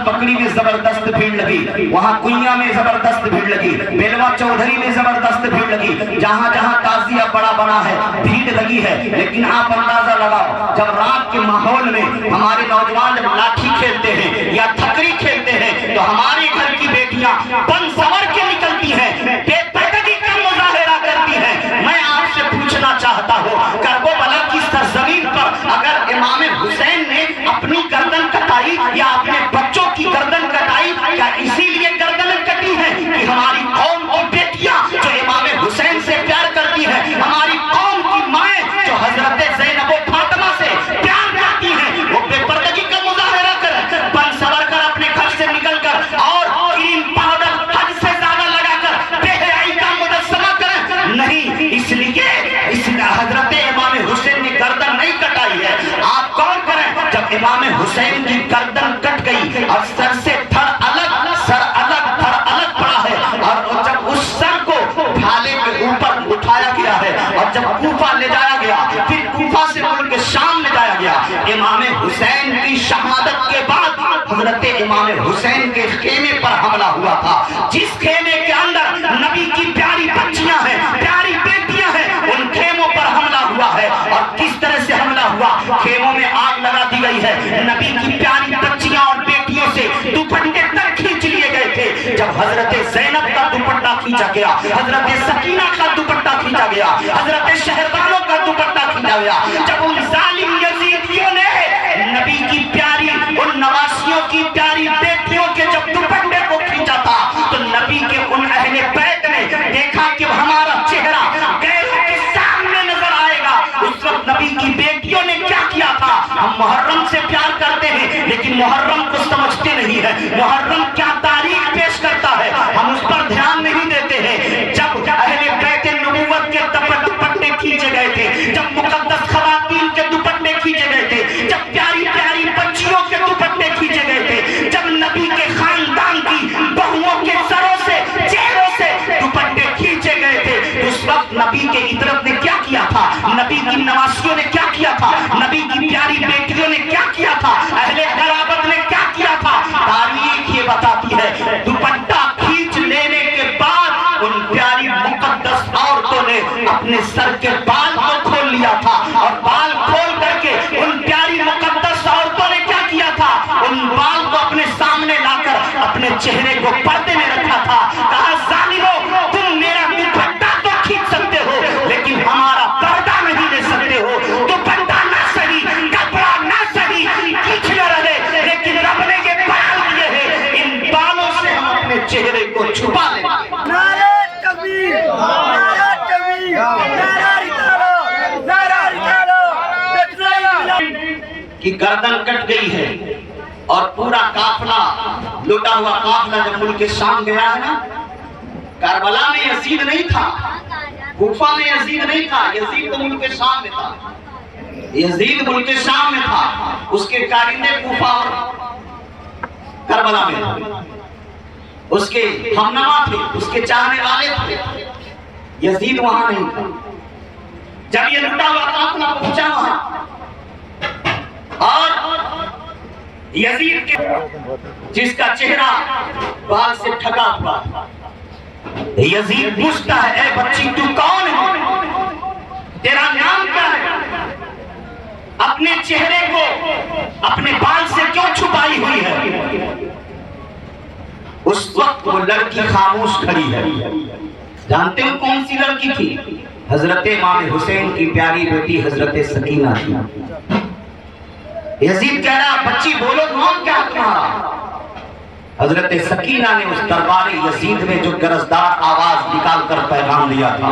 पकड़ी में जबरदस्त भीड़ लगी, वहाँ कुइया में जबरदस्त भीड़ लगी, बेलवा चौधरी में जबरदस्त भीड़ लगी, जहाँ जहाँ ताजिया बड़ा बना है भीड़ लगी है। लेकिन आप अंदाजा लगाओ, जब रात के माहौल में हमारे नौजवान जब लाठी खेलते हैं या ठकरी खेलते हैं तो हमारे घर की बेटियां बन सवर के निकलती हैं, बेपर्दगी का मुजाहिरा करती हैं। मैं आपसे पूछना चाहता हूँ, करबला की सरजमीन पर अगर इमाम हुसैन ने अपनी गर्दन कटाई या अपने बच्चों की गर्दन कटाई, क्या इसीलिए गर्दन कटी है कि हमारी कौम की बेटियां जो इमाम हुसैन से प्यार करती हैं, हमारी कौम की माएं जो हजरत ज़ैनब और फातिमा से प्यार करती हैं, वो बेपर्दगी का मुजाहिरा कर बन सवर कर अपने घर से निकलकर और क्रीम पाउडर हद से ज्यादा लगाकर बेहयाई का मुजस्समा करें? नहीं, इसलिए हजरत इमाम हुसैन ने गर्दन नहीं कटाई है। आप कौन करें? जब इमाम हुसैन की गर्दन कट गई और सर से धड़ अलग, सर अलग, धड़ अलग पड़ा है, और जब उस सर को भाले के ऊपर उठाया गया है और जब कूफा ले जाया गया, फिर कूफा से मुल्क शाम ले जाया गया, इमाम हुसैन की शहादत के बाद हजरत इमाम हुसैन के खेमे पर हमला हुआ था। जिस खेमे के अंदर नबी की प्यारी बच्चियां हैं, प्यारी बेटियां हैं, उन खेमों पर हमला हुआ है। और किस तरह से हमला हुआ? खेमों में आग लगा दी गई है, नबी की प्यारी बच्चियां और बेटियों से दुपट्टे तक खींच लिए गए थे। जब हजरत ज़ैनब का दुपट्टा खींचा गया, हजरत सकीना का दुपट्टा खींचा गया, हजरत शहरबानों का दुपट्टा खींचा गया, जब उन जालिम यजीदियों ने नबी की प्यारी, उन नवासियों की प्यारी बेटियों के जब दुपट्टे को खींचा था, तो नबी के उन अहले बैत ने देखा कि हमारा चेहरा गैरों के सामने नजर आएगा। उस वक्त नबी की बेटियों ने क्या किया था? हम मुहर्रम से प्यार करते हैं लेकिन मुहर्रम को समझते नहीं है, मुहर्रम क्या तारीख पेश करता है हम उस पर ध्यान नहीं देते हैं। जब अहले बैत नबूवत के दुपट्टे खींचे गए थे, जब मुकद्दस खवातीन के दुपट्टे खींचे गए थे, जब प्यारी प्यारी बच्चियों के दुपट्टे खींचे गए थे, जब नबी के खानदान की बहुओं के सरों से, चेहरों से दुपट्टे खींचे गए थे, उस वक्त नबी के इतरत ने क्या किया था? नबी की नवासियों ने क्या किया था? नबी की प्यारी बेटियों ने क्या किया था? अहले क़राबत ने क्या किया था? तारीख ये बताती है, दुपट्टा खींच लेने के बाद उन प्यारी मुकद्दस औरतों ने अपने सर के बाल को खोल लिया था, और बाल खोल करके उन प्यारी मुकद्दस औरतों ने क्या किया था? उन बाल को अपने सामने लाकर अपने चेहरे को पर्दे में रखा था। कहा, जालिमों, तुम मेरा दुपट्टा तो खींच सकते हो लेकिन हमारा पर्दा नहीं ले सकते हो। दुपट्टा ना सही, कपड़ा ना सही, खींच न रहे, लेकिन रब ने ये बाल दिए हैं, इन बालों से हम अपने चेहरे को छुपा लेंगे। कि गर्दन कट गई है और पूरा काफला, लुटा हुआ काफला जब मुल्क शाम गया है ना, करबला में यजीद नहीं था, कूफा में यजीद नहीं था, यजीद तो मुल्क शाम में था, यजीद मुल्क शाम में था, उसके कारिंदे कूफा और करबला में, उसके हमनवा थे, उसके चाहने वाले थे, यजीद वहां नहीं था। जब ये लुटा हुआ काफला पहुंचा वहां और यजीद के जिसका चेहरा बाल से ढका हुआ, यजीद पूछता है, ए बच्ची तू कौन है? तेरा नाम क्या है? अपने चेहरे को अपने बाल से क्यों छुपाई हुई है? उस वक्त वो लड़की खामोश खड़ी है। जानते हो कौन सी लड़की थी? हजरत इमाम हुसैन की प्यारी बेटी हजरत सकीना थी। यजीद कह रहा, बच्ची बोलो नाम क्या तुम्हारा? हजरत सकीना ने उस दरबार यजीद में जो गरजदार आवाज निकाल कर पैगाम दिया था,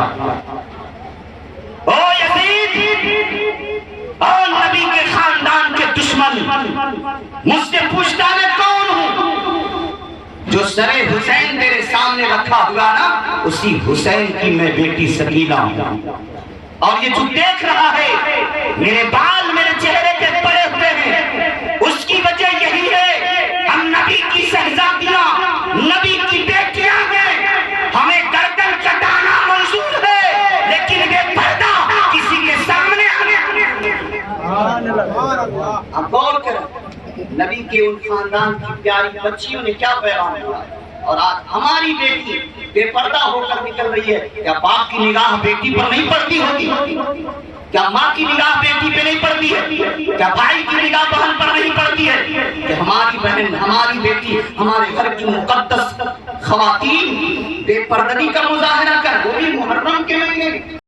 ओ यजीद, ओ नबी के खानदान के दुश्मन, मुझसे पूछता मैं कौन हूं? जो सरे हुसैन तेरे सामने रखा हुआ ना, उसी हुसैन की मैं बेटी सकीना हूं। और ये जो देख रहा है, मेरे बाल मेरे चेहरे पे पड़े हुए हैं, उसकी वजह यही है, हम नबी की शहजादियां, नबी की बेटियां हैं, हमें गर्दन कटाना मंजूर है, लेकिन ये पर्दा किसी के सामने आने। अब गौर करें, نبی کے ان خاندان کی پیاری بچیوں نے کیا پیغام دیا، اور آج ہماری بیٹی بے پردہ ہو کر نکل رہی ہے۔ کیا باپ کی نگاہ بیٹی پر نہیں پڑتی ہوگی؟ کیا ماں کی نگاہ بیٹی پہ نہیں پڑتی ہے؟ کیا بھائی کی نگاہ بہن پر نہیں پڑتی ہے کہ ہماری بہن، ہماری بیٹی، ہمارے گھر کی مقدس خواتین بے پردگی کا مظاہرہ کر، وہ بھی محرم کے مہینے